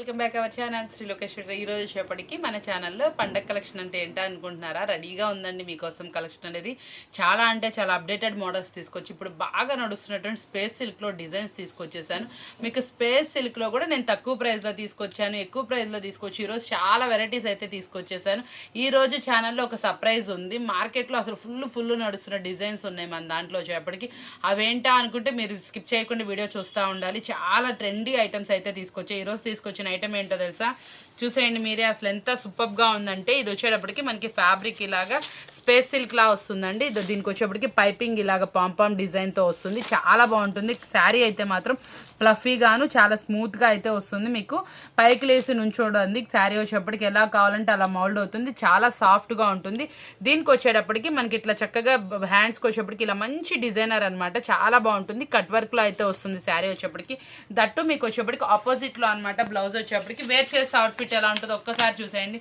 Welcome back our channel Shri Lokeshwari. ఈ రోజు వచ్చేప్పటికి మన ఛానల్లో పండగ కలెక్షన్ అంటే ఏంటో అనుకుంటున్నారా? రెడీగా ఉందండి మీకోసం కలెక్షన్ అనేది. చాలా అంటే చాలా అప్డేటెడ్ మోడల్స్ తీసుకొచ్చి ఇప్పుడు బాగా నడుస్తున్నటువంటి స్పేస్ సిల్క్లో డిజైన్స్ తీసుకొచ్చేసాను. మీకు స్పేస్ సిల్క్లో కూడా నేను తక్కువ ప్రైస్లో తీసుకొచ్చాను, ఎక్కువ ప్రైస్లో తీసుకొచ్చి ఈరోజు చాలా వెరైటీస్ అయితే తీసుకొచ్చేసాను. ఈ రోజు ఛానల్లో ఒక సర్ప్రైజ్ ఉంది. మార్కెట్లో అసలు ఫుల్ నడుస్తున్న డిజైన్స్ ఉన్నాయి మన దాంట్లో వచ్చేప్పటికి. అవేంటా అనుకుంటే మీరు స్కిప్ చేయకుండా వీడియో చూస్తూ ఉండాలి. చాలా ట్రెండీ ఐటమ్స్ అయితే తీసుకొచ్చాయి. ఈరోజు తీసుకొచ్చిన ఐటమ్ ఏంటో తెలుసా? చూసేయండి మీరే. అసలు ఎంత సూపర్గా ఉందంటే ఇది వచ్చేటప్పటికి మనకి ఫ్యాబ్రిక్ ఇలాగా స్పేస్ సిల్క్ లా వస్తుందండి. ఇది దీనికి వచ్చేప్పటికి పైపింగ్ ఇలాగ పాంపామ్ డిజైన్తో వస్తుంది. చాలా బాగుంటుంది. శారీ అయితే మాత్రం ఫ్లఫీగాను చాలా స్మూత్గా అయితే వస్తుంది. మీకు పైకి లేసి నుంచోడండి. శారీ వచ్చేప్పటికి ఎలా కావాలంటే అలా మౌల్డ్ అవుతుంది. చాలా సాఫ్ట్గా ఉంటుంది. దీనికి వచ్చేటప్పటికి మనకి ఇట్లా చక్కగా హ్యాండ్స్కి వచ్చేప్పటికి ఇలా మంచి డిజైనర్ అనమాట. చాలా బాగుంటుంది. కట్ వర్క్లో అయితే వస్తుంది శారీ వచ్చేప్పటికి. దట్టు మీకు వచ్చేప్పటికి ఆపోజిట్లో అనమాట. బ్లౌజ్ వచ్చేప్పటికి వేర్ చేస్తే అవుట్ఫిట్ ఎలా ఉంటుందో ఒక్కసారి చూసేయండి.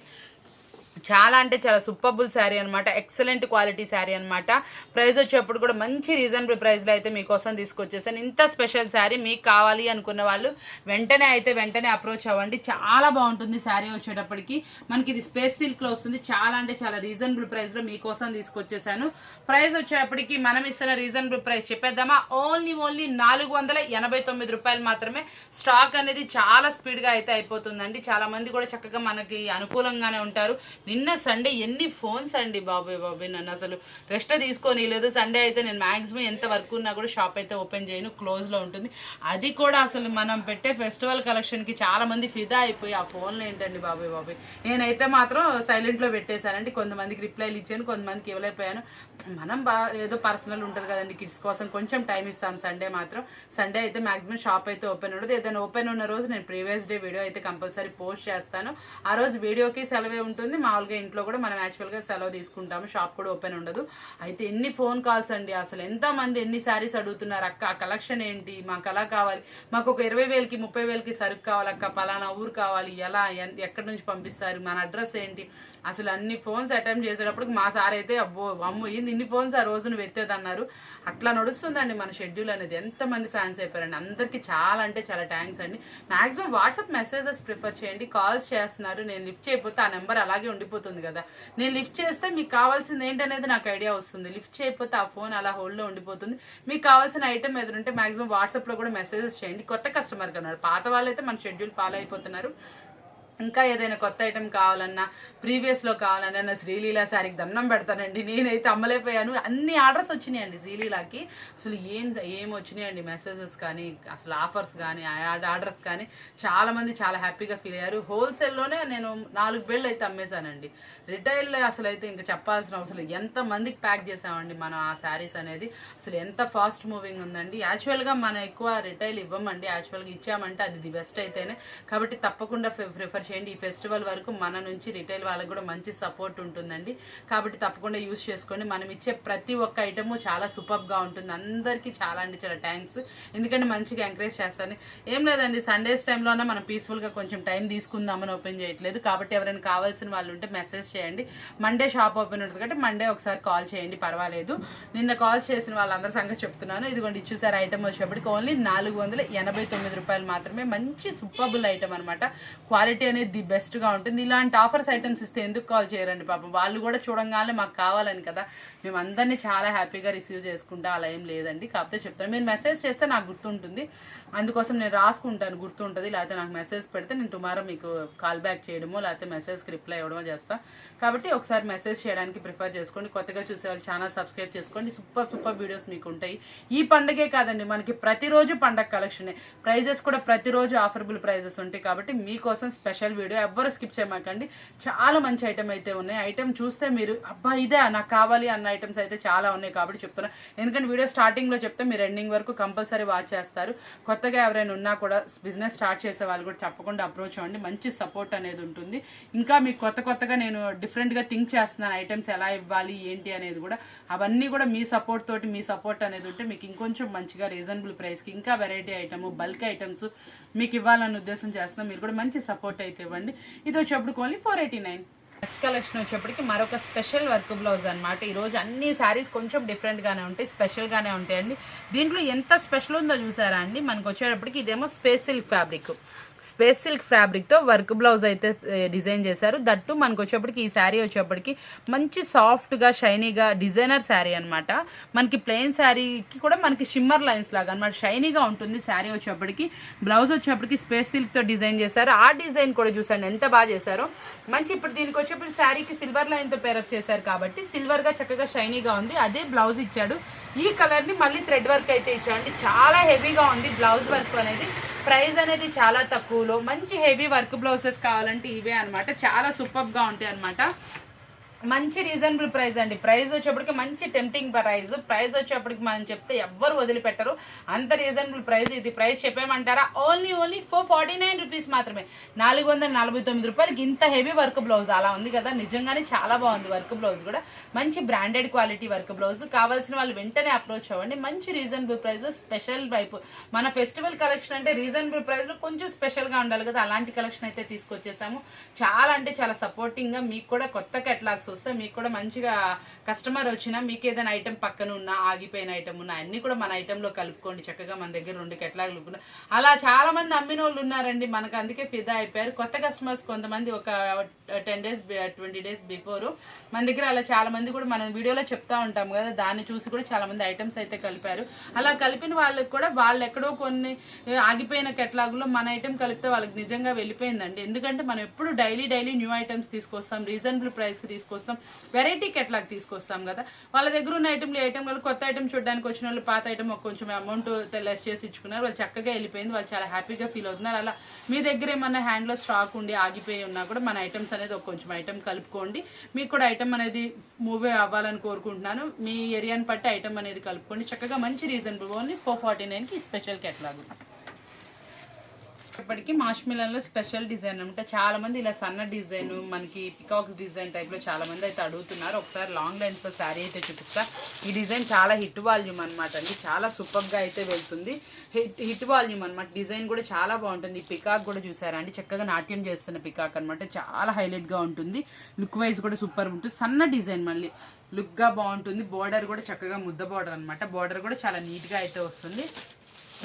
చాలా అంటే చాలా సూపర్బుల్ శారీ అనమాట. ఎక్సలెంట్ క్వాలిటీ శారీ అనమాట. ప్రైస్ వచ్చేప్పుడు కూడా మంచి రీజనబుల్ ప్రైస్లో అయితే మీకోసం తీసుకొచ్చేసాను. ఇంత స్పెషల్ శారీ మీకు కావాలి అనుకున్న వాళ్ళు వెంటనే అప్రోచ్ అవ్వండి. చాలా బాగుంటుంది శారీ వచ్చేటప్పటికి. మనకి ఇది స్పేస్ సిల్క్లో వస్తుంది. చాలా అంటే చాలా రీజనబుల్ ప్రైస్లో మీకోసం తీసుకొచ్చేసాను. ప్రైస్ వచ్చేటప్పటికి మనం ఇస్తున్న రీజనబుల్ ప్రైస్ చెప్పేద్దామా? ఓన్లీ 489 రూపాయలు మాత్రమే. స్టాక్ అనేది చాలా స్పీడ్గా అయితే అయిపోతుందండి. చాలా మంది కూడా చక్కగా మనకి అనుకూలంగానే ఉంటారు. నిన్న సండే ఎన్ని ఫోన్స్ అండి బాబాయ్ నన్ను అసలు రెస్ట్ తీసుకొని లేదు. సండే అయితే నేను మ్యాక్సిమం ఎంత వర్క్ ఉన్నా కూడా షాప్ అయితే ఓపెన్ చేయను, క్లోజ్లో ఉంటుంది. అది కూడా అసలు మనం పెట్టే ఫెస్టివల్ కలెక్షన్కి చాలా మంది ఫిదా అయిపోయి ఆ ఫోన్లు ఏంటండి బాబాయ్. నేనైతే మాత్రం సైలెంట్లో పెట్టేశానండి. కొంతమందికి రిప్లైలు ఇచ్చాను, కొంతమందికి ఇవ్వలేకపోయాను. మనం ఏదో పర్సనల్ ఉంటుంది కదండి, కిడ్స్ కోసం కొంచెం టైం ఇస్తాం. సండే అయితే మ్యాక్సిమం షాప్ అయితే ఓపెన్ ఉండదు. ఏదైనా ఓపెన్ ఉన్న రోజు నేను ప్రీవియస్ డే వీడియో అయితే కంపల్సరీ పోస్ట్ చేస్తాను. ఆ రోజు వీడియోకి సెలవే ఉంటుంది. మామూలుగా ఇంట్లో కూడా మనం యాక్చువల్గా సెలవు తీసుకుంటాము. షాప్ కూడా ఓపెన్ ఉండదు. అయితే ఎన్ని ఫోన్ కాల్స్ అండి. అసలు ఎంతమంది ఎన్ని శారీస్ అడుగుతున్నారు. అక్క ఆ కలెక్షన్ ఏంటి, మాకు అలా కావాలి, మాకు ఒక 20,000కి 30,000కి సరుకు కావాలి అక్క, పలానా ఊరు కావాలి, ఎలా ఎక్కడి నుంచి పంపిస్తారు, మన అడ్రస్ ఏంటి, అసలు అన్ని ఫోన్స్ అటెంప్ట్ చేసేటప్పటికి మా సార్ అయితే అమ్మో ఇన్ని ఫోన్స్ ఆ రోజును వెత్తేదన్నారు. అట్లా నడుస్తుందండి మన షెడ్యూల్ అనేది. ఎంతమంది ఫ్యాన్స్ అయిపోయారండి. అందరికీ చాలా అంటే చాలా థ్యాంక్స్ అండి. మాక్సిమం వాట్సాప్ మెసేజెస్ ప్రిఫర్ చేయండి. కాల్స్ చేస్తున్నారు, నేను లిఫ్ట్ చేయకపోతే ఆ నెంబర్ అలాగే ఉండిపోతుంది కదా. నేను లిఫ్ట్ చేస్తే మీకు కావాల్సింది ఏంటనేది నాకు ఐడియా వస్తుంది. లిఫ్ట్ చేయకపోతే ఆ ఫోన్ అలా హోల్డ్లో ఉండిపోతుంది. మీకు కావాల్సిన ఐటమ్ ఎదురుంటే మాక్సిమం వాట్సాప్లో కూడా మెసేజెస్ చేయండి. కొత్త కస్టమర్ కన్నారు, పాత వాళ్ళైతే మన షెడ్యూల్ ఫాలో అయిపోతున్నారు. ఇంకా ఏదైనా కొత్త ఐటమ్ కావాలన్నా, ప్రీవియస్లో కావాలన్నా శ్రీలీలా శారీకి దండం పెడతానండి. నేనైతే అమ్మలేకపోయాను. అన్ని ఆర్డర్స్ వచ్చినాయండి శ్రీలీలాకి. అసలు ఏం వచ్చినాయండి మెసేజెస్ కానీ, అసలు ఆఫర్స్ కానీ, ఆర్డర్స్ కానీ. చాలామంది చాలా హ్యాపీగా ఫీల్ అయ్యారు. హోల్సేల్లోనే నేను 4 బెళ్ళు అయితే అమ్మేశానండి. రిటైల్లో అసలు అయితే ఇంకా చెప్పాల్సిన అవసరం, ఎంతమందికి ప్యాక్ చేసామండి మనం ఆ శారీస్ అనేది. అసలు ఎంత ఫాస్ట్ మూవింగ్ ఉందండి. యాక్చువల్గా మనం ఎక్కువ రిటైల్ ఇవ్వమండి. యాక్చువల్గా ఇచ్చామంటే అది ది బెస్ట్ అయితేనే. కాబట్టి తప్పకుండా ప్రిఫర్ చేయండి. ఈ ఫెస్టివల్ వరకు మన నుంచి రిటైల్ వాళ్ళకి కూడా మంచి సపోర్ట్ ఉంటుందండి. కాబట్టి తప్పకుండా యూస్ చేసుకోండి. మనం ఇచ్చే ప్రతి ఒక్క ఐటము చాలా సూపర్గా ఉంటుంది. అందరికీ చాలా అంటే చాలా థ్యాంక్స్. ఎందుకంటే మంచిగా ఎంకరేజ్ చేస్తాను. ఏం లేదండి, సండేస్ టైంలోనే మనం పీస్ఫుల్గా కొంచెం టైం తీసుకుందామని ఓపెన్ చేయట్లేదు. కాబట్టి ఎవరైనా కావాల్సిన వాళ్ళు ఉంటే మెసేజ్ చేయండి. మండే షాప్ ఓపెన్ ఉంటుంది కాబట్టి మండే ఒకసారి కాల్ చేయండి, పర్వాలేదు. నిన్న కాల్ చేసిన వాళ్ళందరి సంగతి చెప్తున్నాను. ఇదిగోండి చూసారు ఐటమ్ వచ్చేప్పటికి ఓన్లీ 489 రూపాయలు మాత్రమే. మంచి సూపర్బుల్ ఐటమ్ అనమాట. క్వాలిటీ అనేది ది బెస్ట్గా ఉంటుంది. ఇలాంటి ఆఫర్స్ ఐటమ్స్ ఇస్తే ఎందుకు కాల్ చేయరండి పాపం. వాళ్ళు కూడా చూడంగానే మాకు కావాలని కదా. మేము అందరినీ చాలా హ్యాపీగా రిసీవ్ చేసుకుంటా, అలా ఏం లేదండి. కాకపోతే చెప్తాను, మీరు మెసేజ్ చేస్తే నాకు గుర్తుంటుంది. అందుకోసం నేను రాసుకుంటాను, గుర్తుంటుంది. లేకపోతే నాకు మెసేజ్ పెడితే నేను టుమారో మీకు కాల్ బ్యాక్ చేయడమో లేకపోతే మెసేజ్కి రిప్లై ఇవ్వడమో చేస్తాను. కాబట్టి ఒకసారి మెసేజ్ చేయడానికి ప్రిఫర్ చేసుకోండి. కొత్తగా చూసే వాళ్ళు ఛానల్ సబ్స్క్రైబ్ చేసుకోండి. సూపర్ వీడియోస్ మీకు ఉంటాయి. ఈ పండగే కాదండి, మనకి ప్రతిరోజు పండగ కలెక్షనే. ప్రైజెస్ కూడా ప్రతిరోజు ఆఫరబుల్ ప్రైజెస్ ఉంటాయి. కాబట్టి మీకోసం స్పెషల్ వీడియో ఎవ్వరు స్కిప్ చేయమాకండి. చాలా మంచి ఐటమ్ అయితే ఉన్నాయి. ఐటమ్ చూస్తే మీరు అబ్బా ఇదే నాకు కావాలి అన్న ఐటమ్స్ అయితే చాలా ఉన్నాయి. కాబట్టి చెప్తున్నా, ఎందుకంటే వీడియో స్టార్టింగ్లో చెప్తే మీరు ఎండింగ్ వరకు కంపల్సరీ వాచ్ చేస్తారు. కొత్తగా ఎవరైనా ఉన్నా కూడా బిజినెస్ స్టార్ట్ చేసే వాళ్ళు కూడా తప్పకుండా అప్రోచ్ అవ్వండి. మంచి సపోర్ట్ అనేది ఉంటుంది. ఇంకా మీకు కొత్తగా నేను డిఫరెంట్గా థింక్ చేస్తున్నాను. ఐటమ్స్ ఎలా ఇవ్వాలి ఏంటి అనేది కూడా, అవన్నీ కూడా మీ సపోర్ట్ తోటి, మీ సపోర్ట్ అనేది ఉంటే మీకు ఇంకొంచెం మంచిగా రీజనబుల్ ప్రైస్కి ఇంకా వెరైటీ ఐటమ్, బల్క్ ఐటమ్స్ మీకు ఇవ్వాలన్న ఉద్దేశం చేస్తున్నాం. మీరు కూడా మంచి సపోర్ట్ అయితే ఇవ్వండి. ఇది వచ్చేప్పటికి ఓన్లీ 489. నెక్స్ట్ కలెక్షన్ వచ్చేప్పటికి మరొక స్పెషల్ వర్క్ బ్లౌజ్ అనమాట. ఈరోజు అన్ని శారీస్ కొంచెం డిఫరెంట్గానే ఉంటాయి, స్పెషల్గానే ఉంటాయండి. దీంట్లో ఎంత స్పెషల్ ఉందో చూసారా అండి. మనకు వచ్చేటప్పటికి ఇదేమో space silk fabric. Space silk ఫ్యాబ్రిక్తో వర్క్ బ్లౌజ్ అయితే డిజైన్ చేశారు. దట్టు మనకు వచ్చేప్పటికి ఈ శారీ వచ్చేప్పటికి మంచి సాఫ్ట్గా షైనీగా డిజైనర్ శారీ అనమాట. మనకి ప్లెయిన్ శారీకి కూడా మనకి షిమ్మర్ లైన్స్ లాగా అనమాట షైనీగా ఉంటుంది శారీ వచ్చేప్పటికి. బ్లౌజ్ వచ్చేప్పటికి స్పేస్ సిల్క్తో డిజైన్ చేశారు. ఆ డిజైన్ కూడా చూసాను ఎంత బాగా చేశారో. మంచి ఇప్పుడు దీనికి వచ్చేప్పటికి శారీకి సిల్వర్ లైన్తో పేరప్ చేశారు కాబట్టి సిల్వర్గా చక్కగా షైనీగా ఉంది. అదే బ్లౌజ్ ఇచ్చాడు. ఈ కలర్ని మళ్ళీ థ్రెడ్ వర్క్ అయితే ఇచ్చాడు. చాలా హెవీగా ఉంది బ్లౌజ్ వర్క్ అనేది. ప్రైస్ అనేది చాలా తక్కువలో మంచి హెవీ వర్క్ బ్లౌజెస్ కావాలంటే ఇవే అనమాట. చాలా సూపర్గా ఉంటాయి అనమాట. మంచి రీజనబుల్ ప్రైస్ అండి. ప్రైస్ వచ్చేప్పటికి మంచి టెంప్టింగ్ ప్రైస్ వచ్చేప్పటికి మనం చెప్తే ఎవ్వరు వదిలిపెట్టరు, అంత రీజనబుల్ ప్రైస్. ఇది ప్రైస్ చెప్పేమంటారా? ఓన్లీ 449 రూపీస్ మాత్రమే. 449 రూపాయలకి ఇంత హెవీ వర్క్ బ్లౌజ్ అలా ఉంది కదా, నిజంగానే చాలా బాగుంది వర్క్ బ్లౌజ్ కూడా. మంచి బ్రాండెడ్ క్వాలిటీ వర్క్ బ్లౌజ్. కావాల్సిన వాళ్ళు వెంటనే అప్రోచ్ అవ్వండి. మంచి రీజనబుల్ ప్రైస్, స్పెషల్ వైపు మన ఫెస్టివల్ కలెక్షన్ అంటే రీజనబుల్ ప్రైస్లో కొంచెం స్పెషల్గా ఉండాలి కదా, అలాంటి కలెక్షన్ అయితే తీసుకొచ్చేసాము. చాలా అంటే చాలా సపోర్టింగ్గా మీకు కూడా కొత్త కేటలాగ్స్ వస్తే మీకు కూడా మంచిగా కస్టమర్ వచ్చినా మీకు ఏదైనా ఐటమ్ పక్కన ఉన్నా ఆగిపోయిన ఐటమ్ ఉన్నా అన్ని కూడా మన ఐటెంలో కలుపుకోండి. చక్కగా మన దగ్గర 2 కేటలాగ్లు ఉన్నాయి. అలా చాలా మంది అమ్మిన వాళ్ళు ఉన్నారండి, మనకు అందుకే ఫిదా అయిపోయారు. కొత్త కస్టమర్స్ కొంతమంది ఒక 10 డేస్ 20 డేస్ బిఫోర్ మన దగ్గర అలా చాలా మంది కూడా మనం వీడియోలో చెప్తా ఉంటాం కదా, దాన్ని చూసి కూడా చాలా మంది ఐటమ్స్ అయితే కలిపారు. అలా కలిపిన వాళ్ళకి కూడా వాళ్ళు ఎక్కడో కొన్ని ఆగిపోయిన కేటలాగ్లో మన ఐటమ్ కలిపితే వాళ్ళకి నిజంగా వెళ్ళిపోయిందండి. ఎందుకంటే మనం ఎప్పుడు డైలీ న్యూ ఐటమ్స్ తీసుకొస్తాం, రీజనబుల్ ప్రైస్కి తీసుకొస్తాం, వెరైటీ కేటలాగ్ తీసుకొస్తాం కదా. వాళ్ళ దగ్గర ఉన్న ఐటమ్ వాళ్ళు కొత్త ఐటమ్ చూడడానికి వచ్చిన వాళ్ళు పాత ఐటమ్ కొంచెం అమౌంట్ లెస్ చేసి ఇచ్చుకున్నారు. వాళ్ళు చక్కగా వెళ్ళిపోయింది, వాళ్ళు చాలా హ్యాపీగా ఫీల్ అవుతున్నారు. అలా మీ దగ్గర ఏమన్నా హ్యాండ్లో స్టాక్ ఉండి ఆగిపోయి ఉన్నా కూడా మన ఐటమ్స్ అనేది కొంచెం ఐటమ్ కలుపుకోండి. మీకు కూడా ఐటమ్ అనేది మూవ్ అవ్వాలని కోరుకుంటున్నాను. మీ ఏరియాని బట్టి ఐటమ్ అనేది కలుపుకోండి. చక్కగా మంచి రీజనబుల్ ఓన్లీ 449కి స్పెషల్ కేటలాగ్. ఇప్పటికీ మాష్మిలన్లో స్పెషల్ డిజైన్ అనమాట. చాలా మంది ఇలా సన్న డిజైన్ మనకి పికాక్స్ డిజైన్ టైప్లో చాలా మంది అయితే అడుగుతున్నారు. ఒకసారి లాంగ్ లైన్స్లో శారీ అయితే చూపిస్తా. ఈ డిజైన్ చాలా హిట్ వాల్యూమ్ అనమాట అండి, చాలా సూపర్గా అయితే వెళ్తుంది. హిట్ వాల్యూమ్ అనమాట. డిజైన్ కూడా చాలా బాగుంటుంది. ఈ పికాక్ కూడా చూసారా అండి, చక్కగా నాట్యం చేస్తున్న పికాక్ అనమాట. చాలా హైలైట్గా ఉంటుంది. లుక్ వైజ్ కూడా సూపర్ ఉంటుంది. సన్న డిజైన్ మళ్ళీ లుక్గా బాగుంటుంది. బోర్డర్ కూడా చక్కగా ముద్ద బోర్డర్ అనమాట. బోర్డర్ కూడా చాలా నీట్గా అయితే వస్తుంది.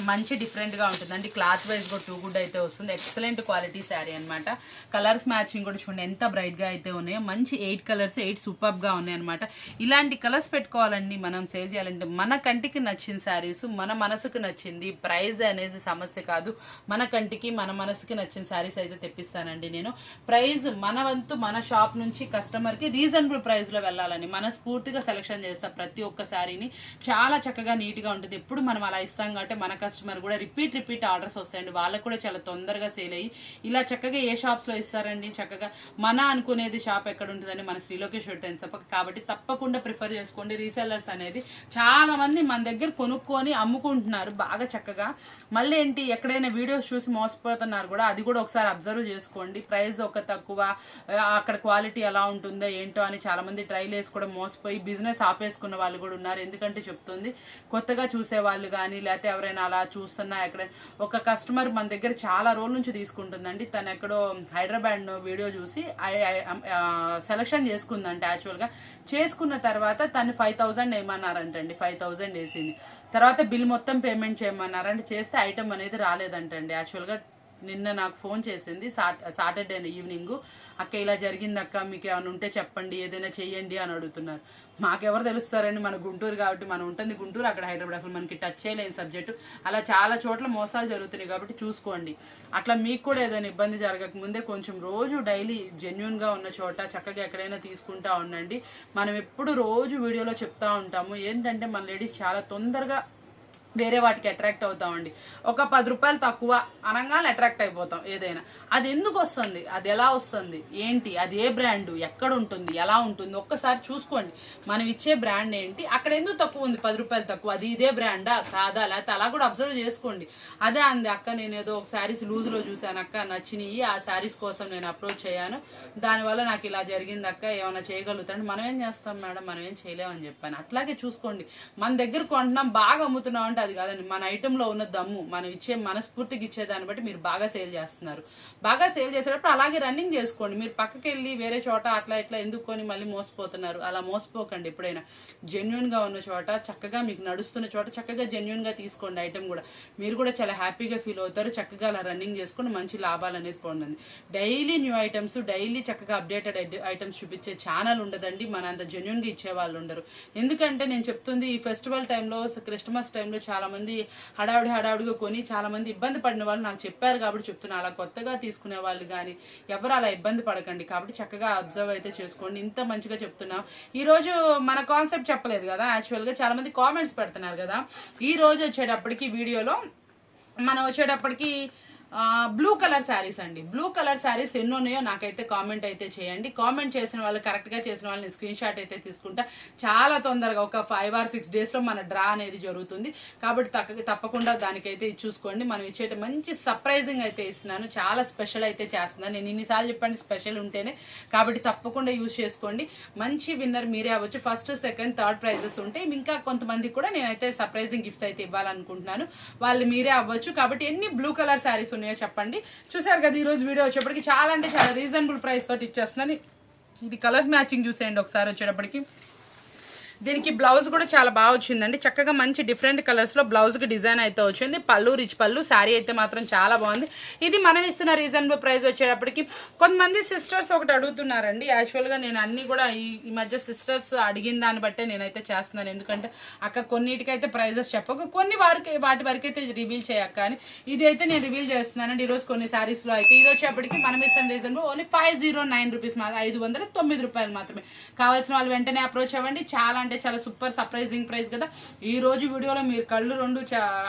మంచి డిఫరెంట్గా ఉంటుందండి. క్లాత్ వైజ్ కూడా 2 గుడ్ అయితే వస్తుంది. ఎక్సలెంట్ క్వాలిటీ శారీ అనమాట. కలర్స్ మ్యాచింగ్ కూడా చూడండి ఎంత బ్రైట్గా అయితే ఉన్నాయో. మంచి 8 కలర్స్ 8 సూపర్గా ఉన్నాయి అనమాట. ఇలాంటి కలర్స్ పెట్టుకోవాలండి మనం సేల్ చేయాలంటే. మన కంటికి నచ్చిన శారీస్, మన మనసుకు నచ్చింది. ప్రైస్ అనేది సమస్య కాదు. మన కంటికి మన మనసుకి నచ్చిన శారీస్ అయితే తెప్పిస్తానండి నేను. ప్రైస్ మన వంతు మన షాప్ నుంచి కస్టమర్కి రీజనబుల్ ప్రైస్లో వెళ్ళాలని మనస్ఫూర్తిగా సెలెక్షన్ చేస్తాం ప్రతి ఒక్క శారీని. చాలా చక్కగా నీట్గా ఉంటుంది. ఎప్పుడు మనం అలా ఇస్తాం కాబట్టి మన కస్టమర్ కూడా రిపీట్ ఆర్డర్స్ వస్తాయండి. వాళ్ళకు కూడా చాలా తొందరగా సేల్ అయ్యి ఇలా చక్కగా ఏ షాప్స్లో ఇస్తారండి. చక్కగా మన అనుకునేది షాప్ ఎక్కడ ఉంటుందండి, మన శ్రీలోకేశ్వర్ టెన్స్ కాబట్టి తప్పకుండా ప్రిఫర్ చేసుకోండి. రీసెల్లర్స్ అనేది చాలా మంది మన దగ్గర కొనుక్కొని అమ్ముకుంటున్నారు బాగా చక్కగా. మళ్ళీ ఏంటి ఎక్కడైనా వీడియోస్ చూసి మోసపోతున్నారు కూడా, అది కూడా ఒకసారి అబ్జర్వ్ చేసుకోండి. ప్రైస్ ఒక తక్కువ, అక్కడ క్వాలిటీ ఎలా ఉంటుందో ఏంటో అని చాలా మంది ట్రైల్ వేసి కూడా మోసపోయి బిజినెస్ ఆపేసుకున్న వాళ్ళు కూడా ఉన్నారు. ఎందుకంటే చెప్తుంది కొత్తగా చూసే వాళ్ళు కానీ లేకపోతే ఎవరైనా అలా చూస్తున్నా. ఎక్కడ ఒక కస్టమర్ మన దగ్గర చాలా రోజుల నుంచి తీసుకుంటుందండి. తను ఎక్కడో హైదరాబాద్ వీడియో చూసి సెలక్షన్ చేసుకుందంట. యాక్చువల్గా చేసుకున్న తర్వాత తను 5000 వేయమన్నారంటండి. 5000 వేసింది. తర్వాత బిల్ మొత్తం పేమెంట్ చేయమన్నారంటే చేస్తే ఐటమ్ అనేది రాలేదంటండి. యాక్చువల్గా నిన్న నాకు ఫోన్ చేసింది సాటర్డే ఈవినింగ్, అక్క ఇలా జరిగింది అక్క, మీకు ఏమైనా ఉంటే చెప్పండి, ఏదైనా చెయ్యండి అని అడుగుతున్నారు. మాకెవరు తెలుస్తారండి, మన గుంటూరు కాబట్టి. మనం ఉంటుంది గుంటూరు, అక్కడ హైదరాబాద్. అసలు మనకి టచ్ చేయలేని సబ్జెక్టు. అలా చాలా చోట్ల మోసాలు జరుగుతున్నాయి కాబట్టి చూసుకోండి. అట్లా మీకు కూడా ఏదైనా ఇబ్బంది జరగకముందే కొంచెం రోజు డైలీ జెన్యున్గా ఉన్న చోట చక్కగా ఎక్కడైనా తీసుకుంటా ఉండండి. మనం ఎప్పుడు రోజు వీడియోలో చెప్తా ఉంటాము ఏంటంటే మన లేడీస్ చాలా తొందరగా వేరే వాటికి అట్రాక్ట్ అవుతామండి. ఒక 10 రూపాయలు తక్కువ అనగానే అట్రాక్ట్ అయిపోతాం ఏదైనా. అది ఎందుకు వస్తుంది, అది ఎలా వస్తుంది, ఏంటి, అది ఏ బ్రాండ్, ఎక్కడ ఉంటుంది, ఎలా ఉంటుంది ఒక్కసారి చూసుకోండి. మనం ఇచ్చే బ్రాండ్ ఏంటి, అక్కడ ఎందుకు తక్కువ ఉంది 10 రూపాయలు తక్కువ, అది ఇదే బ్రాండా కాదా, లేకపోతే అలా కూడా అబ్జర్వ్ చేసుకోండి. అదే అంది అక్క, నేను ఏదో ఒక శారీస్ లూజ్లో చూశాను అక్క, నచ్చినాయి, ఆ శారీస్ కోసం నేను అప్రోచ్ అయ్యాను, దానివల్ల నాకు ఇలా జరిగింది అక్క, ఏమైనా చేయగలుగుతాను. మనం ఏం చేస్తాం మేడం, మనం ఏం చేయలేమని చెప్పాను. అట్లాగే చూసుకోండి. మన దగ్గర కొంటున్నాం బాగా అమ్ముతున్నాం అంటే అది కాదండి, మన ఐటెంలో ఉన్న దమ్ము, మనం ఇచ్చే మనస్ఫూర్తికి ఇచ్చేదాన్ని బట్టి మీరు బాగా సేల్ చేస్తున్నారు. బాగా సేల్ చేసేటప్పుడు అలాగే రన్నింగ్ చేసుకోండి. మీరు పక్కకి వెళ్ళి వేరే చోట అట్లా ఇట్లా ఎందుకొని మళ్ళీ మోసపోతున్నారు. అలా మోసపోకండి. ఎప్పుడైనా జెన్యున్గా ఉన్న చోట, చక్కగా మీకు నడుస్తున్న చోట చక్కగా జెన్యున్గా తీసుకోండి. ఐటెం కూడా మీరు కూడా చాలా హ్యాపీగా ఫీల్ అవుతారు. చక్కగా అలా రన్నింగ్ చేసుకుని మంచి లాభాలు అనేది పొందండి. డైలీ న్యూ ఐటమ్స్, డైలీ చక్కగా అప్డేటెడ్ ఐటమ్స్ చూపించే ఛానల్ ఉండదండి. మన అంత జెన్యున్గా ఇచ్చే వాళ్ళు ఉండరు. ఎందుకంటే నేను చెప్తుంది, ఈ ఫెస్టివల్ టైంలో, క్రిస్మస్ టైంలో చాలా మంది హడావుడిగా కొని చాలా మంది ఇబ్బంది పడిన వాళ్ళు నాకు చెప్పారు కాబట్టి చెప్తున్నా. అలా కొత్తగా తీసుకునే వాళ్ళు కానీ ఎవరు అలా ఇబ్బంది పడకండి. కాబట్టి చక్కగా అబ్జర్వ్ అయితే చేసుకోండి. ఇంత మంచిగా చెప్తున్నాం. ఈ రోజు మన కాన్సెప్ట్ చెప్పలేదు కదా, యాక్చువల్గా చాలా మంది కామెంట్స్ పెడుతున్నారు కదా. ఈ రోజు వచ్చేటప్పటికి వీడియోలో మనం వచ్చేటప్పటికి బ్లూ కలర్ శారీస్ అండి. బ్లూ కలర్ శారీస్ ఎన్ని ఉన్నాయో నాకైతే కామెంట్ అయితే చేయండి. కామెంట్ చేసిన వాళ్ళు, కరెక్ట్గా చేసిన వాళ్ళని స్క్రీన్ షాట్ అయితే తీసుకుంటా. చాలా తొందరగా ఒక 5 or 6 daysలో మన డ్రా అనేది జరుగుతుంది. కాబట్టి తప్పకుండా దానికైతే చూసుకోండి. మనం ఇచ్చేట మంచి సర్ప్రైజింగ్ అయితే ఇస్తున్నాను. చాలా స్పెషల్ అయితే చేస్తున్నాను. నేను ఇన్నిసార్లు చెప్పండి స్పెషల్ ఉంటేనే. కాబట్టి తప్పకుండా యూజ్ చేసుకోండి. మంచి విన్నర్ మీరే అవ్వచ్చు. ఫస్ట్, సెకండ్, థర్డ్ ప్రైజెస్ ఉంటాయి. ఇంకా కొంతమందికి కూడా నేనైతే సర్ప్రైజింగ్ గిఫ్ట్స్ అయితే ఇవ్వాలనుకుంటున్నాను. వాళ్ళు మీరే అవ్వచ్చు. కాబట్టి ఎన్ని బ్లూ కలర్ శారీస్ ఉన్నాయో చెప్పండి. చూసారు కదా, ఈ రోజు వీడియో వచ్చేప్పటికి చాలా అంటే చాలా రీజనబుల్ ప్రైస్ తోటి ఇచ్చేస్తున్నాను. ఇది కలర్స్ మ్యాచింగ్ చూసేయండి ఒకసారి. వచ్చేటప్పటికి దీనికి బ్లౌజ్ కూడా చాలా బాగా వచ్చిందండి. చక్కగా మంచి డిఫరెంట్ కలర్స్లో బ్లౌజ్కి డిజైన్ అయితే వచ్చింది. పళ్ళు రిచ్ పళ్ళు. శారీ అయితే మాత్రం చాలా బాగుంది. ఇది మనం ఇస్తున్న రీజనబుల్ ప్రైస్ వచ్చేటప్పటికి కొంతమంది సిస్టర్స్ ఒకటి అడుగుతున్నారండి. యాక్చువల్గా నేను అన్ని కూడా ఈ మధ్య సిస్టర్స్ అడిగిన దాన్ని బట్టే నేనైతే చేస్తున్నాను. ఎందుకంటే అక్క కొన్నిటికైతే ప్రైజెస్ చెప్పక, కొన్ని వాటి వరకైతే రివీల్ చేయక, కానీ ఇది అయితే నేను రివీల్ చేస్తున్నానండి. ఈరోజు కొన్ని శారీస్లో అయితే ఇది వచ్చేప్పటికి మనం ఇస్తున్న రీజనబుల్ ఓన్లీ 509 రూపీస్, 509 రూపాయలు మాత్రమే. కావాల్సిన వాళ్ళు వెంటనే అప్రోచ్ అవ్వండి. చాలా అంటే చాలా సూపర్ సర్ప్రైజింగ్ ప్రైస్ కదా. ఈ రోజు వీడియోలో మీరు కళ్ళు రెండు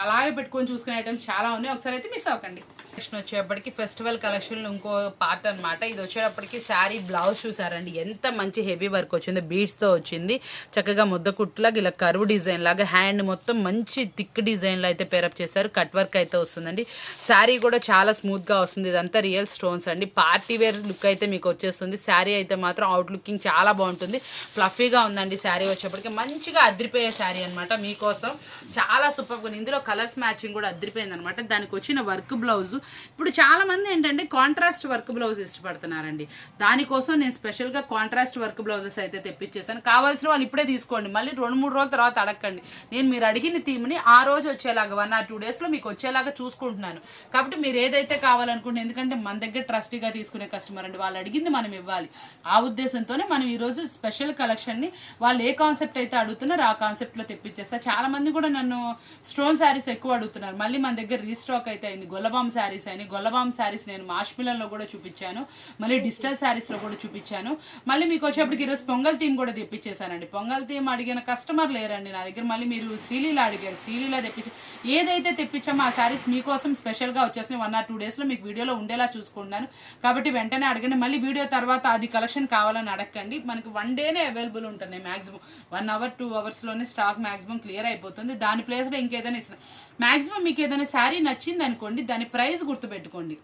అలాగే పెట్టుకొని చూసుకునే ఐటమ్స్ చాలా ఉన్నాయి. ఒకసారి అయితే మిస్ అవ్వకండి. కలెక్షన్ వచ్చేటప్పటికి ఫెస్టివల్ కలెక్షన్ ఇంకో పార్ట్ అనమాట. ఇది వచ్చేటప్పటికి శారీ బ్లౌజ్ చూసారండి, ఎంత మంచి హెవీ వర్క్ వచ్చింది. బీడ్స్తో వచ్చింది. చక్కగా ముద్ద కుట్టులాగా ఇలా కర్వ్ డిజైన్ లాగా హ్యాండ్ మొత్తం మంచి థిక్ డిజైన్లో అయితే పేరప్ చేశారు. కట్ వర్క్ అయితే వస్తుందండి. శారీ కూడా చాలా స్మూత్గా వస్తుంది. ఇదంతా రియల్ స్టోన్స్ అండి. పార్టీ వేర్ లుక్ అయితే మీకు వచ్చేస్తుంది. శారీ అయితే మాత్రం అవుట్ లుకింగ్ చాలా బాగుంటుంది. ఫ్లఫీగా ఉందండి శారీ వచ్చేప్పటికి. మంచిగా అద్రిపోయే శారీ అనమాట మీకోసం. చాలా సూపర్గా ఉంది. ఇందులో కలర్స్ మ్యాచింగ్ కూడా అద్రిపోయింది అనమాట. దానికి వచ్చిన వర్క్ బ్లౌజ్, ఇప్పుడు చాలా మంది ఏంటంటే కాంట్రాస్ట్ వర్క్ బ్లౌజ్ ఇష్టపడుతున్నారండి. దానికోసం నేను స్పెషల్గా కాంట్రాస్ట్ వర్క్ బ్లౌజెస్ అయితే తెప్పించేసాను. కావాల్సిన వాళ్ళు ఇప్పుడే తీసుకోండి. మళ్ళీ 2-3 రోజుల తర్వాత అడగండి. నేను మీరు అడిగిన థీమ్ని ఆ రోజు వచ్చేలాగా 1 or 2 daysలో మీకు వచ్చేలాగా చూసుకుంటున్నాను. కాబట్టి మీరు ఏదైతే కావాలనుకుంటే, ఎందుకంటే మన దగ్గర ట్రస్టీగా తీసుకునే కస్టమర్ అండి, వాళ్ళు అడిగింది మనం ఇవ్వాలి. ఆ ఉద్దేశంతోనే మనం ఈరోజు స్పెషల్ కలెక్షన్ని వాళ్ళు ఏ కాన్సెప్ట్ అయితే అడుగుతున్నారో ఆ కాన్సెప్ట్లో తెప్పించేస్తా. చాలా మంది కూడా నన్ను స్టోన్ శారీస్ ఎక్కువ అడుగుతున్నారు. మళ్ళీ మన దగ్గర రీస్టాక్ అయితే అయింది. గొల్లబామ్ శారీస్ అని, గొల్లబామ్ శారీస్ నేను మాష్మిలన్లో కూడా చూపించాను. మళ్ళీ డిజిటల్ శారీస్లో కూడా చూపించాను. మళ్ళీ మీకు వచ్చేప్పటికి ఈరోజు పొంగల్ థీమ్ కూడా తెప్పించేశానండి. పొంగల్ థీమ్ అడిగిన కస్టమర్ లేరండి నా దగ్గర. మళ్ళీ మీరు శ్రీలీల అడిగారు, శ్రీలీల తెప్పించి ఏదైతే తెప్పించామో ఆ శారీస్ మీకోసం స్పెషల్గా వచ్చేసినాయి. 1 or 2 daysలో మీకు వీడియోలో ఉండేలా చూసుకుంటున్నాను. కాబట్టి వెంటనే అడగండి. మళ్ళీ వీడియో తర్వాత అది కలెక్షన్ కావాలని అడగండి. మనకి 1 dayనే అవైలబుల్ ఉంటున్నాయి. Maximum 1 hour 2 hours stock maximum clear అయిపోతుంది. దాని ప్లేస్లో ఇంకేదైనా ఇస్తున్నాం. మ్యాక్సిమం మీకు ఏదైనా శారీ నచ్చింది అనుకోండి, దాని ప్రైస్ గుర్తుపెట్టుకోండి.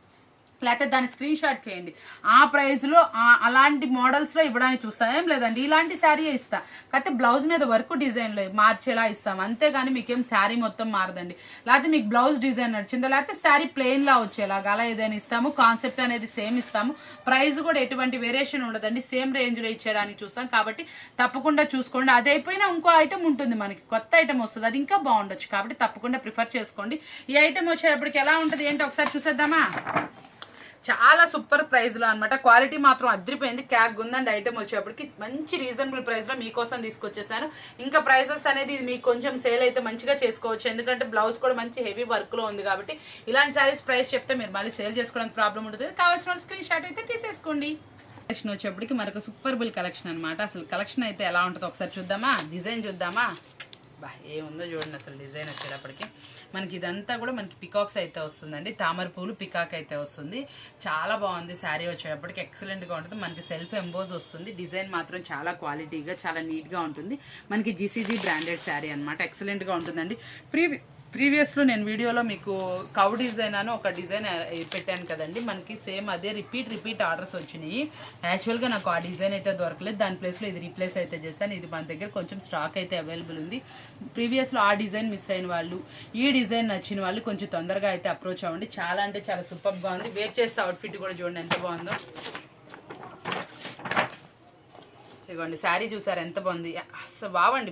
లేకపోతే దాన్ని స్క్రీన్ షాట్ చేయండి. ఆ ప్రైస్లో అలాంటి మోడల్స్లో ఇవ్వడానికి చూస్తాం. ఏం లేదండి, ఇలాంటి శారీ ఇస్తా, కాకపోతే బ్లౌజ్ మీద వర్క్ డిజైన్లో మార్చేలా ఇస్తాం. అంతేగాని మీకేం శారీ మొత్తం మారదండి. లేకపోతే మీకు బ్లౌజ్ డిజైన్ నచ్చిందో, లేకపోతే శారీ ప్లెయిన్లా వచ్చేలాగా అలా ఏదైనా ఇస్తాము. కాన్సెప్ట్ అనేది సేమ్ ఇస్తాము. ప్రైస్ కూడా ఎటువంటి వేరియేషన్ ఉండదండి. సేమ్ రేంజ్లో ఇచ్చేయడానికి చూస్తాం. కాబట్టి తప్పకుండా చూసుకోండి. అది అయిపోయినా ఇంకో ఐటమ్ ఉంటుంది, మనకి కొత్త ఐటమ్ వస్తుంది, అది ఇంకా బాగుండొచ్చు. కాబట్టి తప్పకుండా ప్రిఫర్ చేసుకోండి. ఈ ఐటమ్ వచ్చేటప్పటికి ఎలా ఉంటుంది ఏంటో ఒకసారి చూసేద్దామా. చాలా సూపర్ ప్రైస్లో అనమాట. క్వాలిటీ మాత్రం అదిరిపోయింది. క్యాగ్ ఉందండి. ఐటమ్ వచ్చేప్పటికి మంచి రీజనబుల్ ప్రైస్లో మీకోసం తీసుకొచ్చేసాను. ఇంకా ప్రైజెస్ అనేది ఇది మీకు కొంచెం సేల్ అయితే మంచిగా చేసుకోవచ్చు. ఎందుకంటే బ్లౌజ్ కూడా మంచి హెవీ వర్క్లో ఉంది. కాబట్టి ఇలాంటి శారీస్ ప్రైస్ చెప్తే మీరు మళ్ళీ సేల్ చేసుకోవడానికి ప్రాబ్లం ఉంటుంది. కావాల్సిన స్క్రీన్ షాట్ అయితే తీసేసుకోండి. కలెక్షన్ వచ్చేప్పటికి మరొక సూపర్ బుల్ కలెక్షన్ అనమాట. అసలు కలెక్షన్ అయితే ఎలా ఉంటుందో ఒకసారి చూద్దామా. డిజైన్ చూద్దామా. ఏముందో చూడండి అసలు డిజైన్ వచ్చేటప్పటికి. మనకి ఇదంతా కూడా మనకి పికాక్స్ అయితే వస్తుందండి. తామర పూలు పికాక్ అయితే వస్తుంది. చాలా బాగుంది. శారీ వచ్చేటప్పటికి ఎక్సలెంట్గా ఉంటుంది. మనకి సెల్ఫ్ ఎంబోజ్ వస్తుంది. డిజైన్ మాత్రం చాలా క్వాలిటీగా చాలా నీట్గా ఉంటుంది. మనకి జీసీజీ బ్రాండెడ్ శారీ అనమాట. ఎక్సలెంట్గా ఉంటుందండి. ప్రీవియస్లో నేను వీడియోలో మీకు కౌ డిజైన్ అని ఒక డిజైన్ పెట్టాను కదండి, మనకి సేమ్ అదే రిపీట్ ఆర్డర్స్ వచ్చినాయి. యాక్చువల్గా నాకు ఆ డిజైన్ అయితే దొరకలేదు, దాని ప్లేస్లో ఇది రీప్లేస్ అయితే చేశాను. ఇది మన దగ్గర కొంచెం స్టాక్ అయితే అవైలబుల్ ఉంది. ప్రీవియస్లో ఆ డిజైన్ మిస్ అయిన వాళ్ళు, ఈ డిజైన్ నచ్చిన వాళ్ళు కొంచెం తొందరగా అయితే అప్రోచ్ అవ్వండి. చాలా అంటే చాలా సూపర్గా ఉంది. వేర్ చేస్తే అవుట్ఫిట్ కూడా చూడండి ఎంత బాగుందో. ఇదిగోండి శారీ చూసారు ఎంత బాగుంది, అసలు బావండి.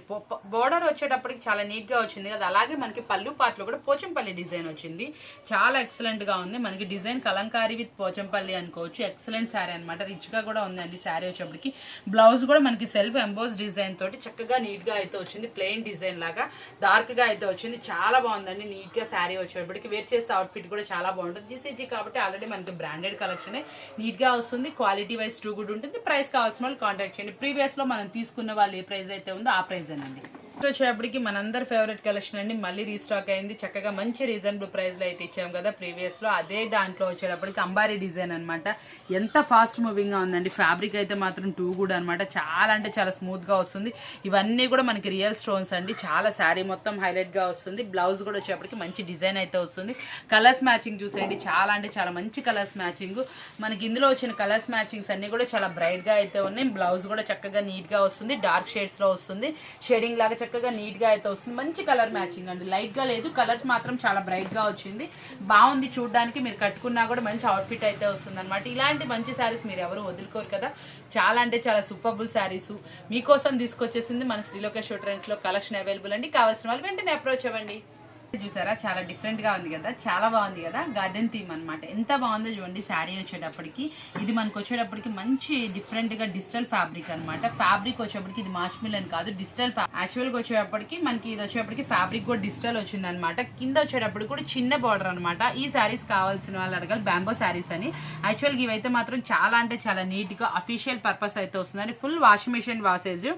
బోర్డర్ వచ్చేటప్పటికి చాలా నీట్గా వచ్చింది కదా, అలాగే మనకి పళ్ళు పాటలు కూడా పోచంపల్లి డిజైన్ వచ్చింది. చాలా ఎక్సలెంట్గా ఉంది. మనకి డిజైన్ కలంకారీ విత్ పోచంపల్లి అనుకోవచ్చు. ఎక్సలెంట్ శారీ అనమాట. రిచ్గా కూడా ఉందండి శారీ వచ్చేప్పటికి. బ్లౌజ్ కూడా మనకి సెల్ఫ్ ఎంబోస్ డిజైన్ తోటి చక్కగా నీట్గా అయితే వచ్చింది. ప్లెయిన్ డిజైన్ లాగా డార్క్గా అయితే వచ్చింది. చాలా బాగుందండి నీట్గా శారీ వచ్చేప్పటికి. వేర్ చేస్తే అవుట్ఫిట్ కూడా చాలా బాగుంటుంది. జీసీజీ కాబట్టి ఆల్రెడీ మనకి బ్రాండెడ్ కలెక్షన్ నీట్గా వస్తుంది. క్వాలిటీ వైజ్ ట్రూ గుడ్ ఉంటుంది. ప్రైస్ కావాల్సిన వాళ్ళు కాంటాక్ట్ చేయండి. ప్రీవియస్ లో మనం తీసుకున్న వాళ్ళు ఏ ప్రైస్ అయితే ఉందో ఆ ప్రైస్ అండి. వచ్చేప్పటికి మనందరి ఫేవరెట్ కలెక్షన్ అండి, మళ్ళీ రీస్టాక్ అయింది. చక్కగా మంచి రీజనబుల్ ప్రైస్ లో అయితే ఇచ్చాం కదా ప్రీవియస్ లో. అదే దాంట్లో వచ్చేటప్పటికి అంబారీ డిజైన్ అనమాట. ఎంత ఫాస్ట్ మూవింగ్ గా ఉందండి. ఫ్యాబ్రిక్ అయితే మాత్రం టూ గుడ్ అనమాట. చాలా అంటే చాలా స్మూత్ గా వస్తుంది. ఇవన్నీ కూడా మనకి రియల్ స్టోన్స్ అండి. చాలా శారీ మొత్తం హైలైట్ గా వస్తుంది. బ్లౌజ్ కూడా వచ్చేప్పటికి మంచి డిజైన్ అయితే వస్తుంది. కలర్స్ మ్యాచింగ్ చూసేయండి, చాలా అంటే చాలా మంచి కలర్స్ మ్యాచింగ్. మనకి ఇందులో వచ్చిన కలర్స్ మ్యాచింగ్స్ అన్ని కూడా చాలా బ్రైట్ గా అయితే ఉన్నాయి. బ్లౌజ్ కూడా చక్కగా నీట్ గా వస్తుంది. డార్క్ షేడ్స్ లో వస్తుంది. షేడింగ్ లాగా చక్కగా నీట్ గా అయితే వస్తుంది. మంచి కలర్ మ్యాచింగ్ అండి. లైట్ గా లేదు, కలర్స్ మాత్రం చాలా బ్రైట్ గా వచ్చింది. బాగుంది చూడడానికి. మీరు కట్టుకున్నా కూడా మంచి అవుట్ఫిట్ అయితే వస్తుంది అనమాట. ఇలాంటి మంచి శారీస్ మీరు ఎవరు వదులుకోరు కదా. చాలా అంటే చాలా సూపర్బుల్ శారీస్ మీకోసం తీసుకొచ్చేసింది మన శ్రీలోకేష్ ట్రెండ్స్ లో. కలెక్షన్ అవైలబుల్ అండి. కావాల్సిన వాళ్ళు వెంటనే అప్రోచ్ అవ్వండి. చూసారా చాలా డిఫరెంట్ గా ఉంది కదా, చాలా బాగుంది కదా. గార్డెన్ థీమ్ అనమాట. ఎంత బాగుందో చూడండి శారీ వచ్చేటప్పటికి. ఇది మనకు వచ్చేటప్పటికి మంచి డిఫరెంట్ గా డిజిటల్ ఫ్యాబ్రిక్ అనమాట. ఫ్యాబ్రిక్ వచ్చేప్పటికి ఇది మాష్మిల్ అని కాదు, డిజిటల్. యాక్చువల్ గా వచ్చేటప్పటికి మనకి ఇది వచ్చేటప్పటికి ఫ్యాబ్రిక్ కూడా డిజిటల్ వచ్చింది అనమాట. కింద వచ్చేటప్పటికి కూడా చిన్న బార్డర్ అనమాట. ఈ శారీస్ కావాల్సిన వాళ్ళు అడగాలి, బ్యాంబో శారీస్ అని. యాక్చువల్ గా ఇవైతే మాత్రం చాలా అంటే చాలా నీట్ గా అఫీషియల్ పర్పస్ అయితే వస్తుందండి. ఫుల్ వాషింగ్ మిషన్ వాషేజ్,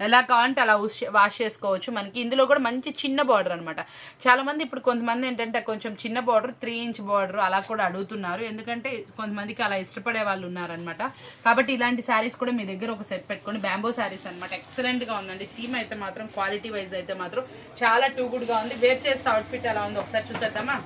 ఎలా కావాలంటే అలా వాష్ చేసుకోవచ్చు. మనకి ఇందులో కూడా మంచి చిన్న బార్డర్ అనమాట. చాలా ఇప్పుడు కొంతమంది ఏంటంటే కొంచెం చిన్న బార్డర్ 3 ఇంచ్ బార్డర్ అలా కూడా అడుగుతున్నారు. ఎందుకంటే కొంతమందికి అలా ఇష్టపడే వాళ్ళు ఉన్నారనమాట. కాబట్టి ఇలాంటి శారీస్ కూడా మీ దగ్గర ఒక సెట్ పెట్టుకోండి. బ్యాంబో శారీస్ అనమాట. ఎక్సలెంట్ గా ఉందండి. థీమ్ అయితే మాత్రం క్వాలిటీ వైజ్ అయితే మాత్రం చాలా టూ గుడ్ గా ఉంది. వేర్ చేస్తే అవుట్ఫిట్ ఎలా ఉందో ఒకసారి చూసేద్దామా.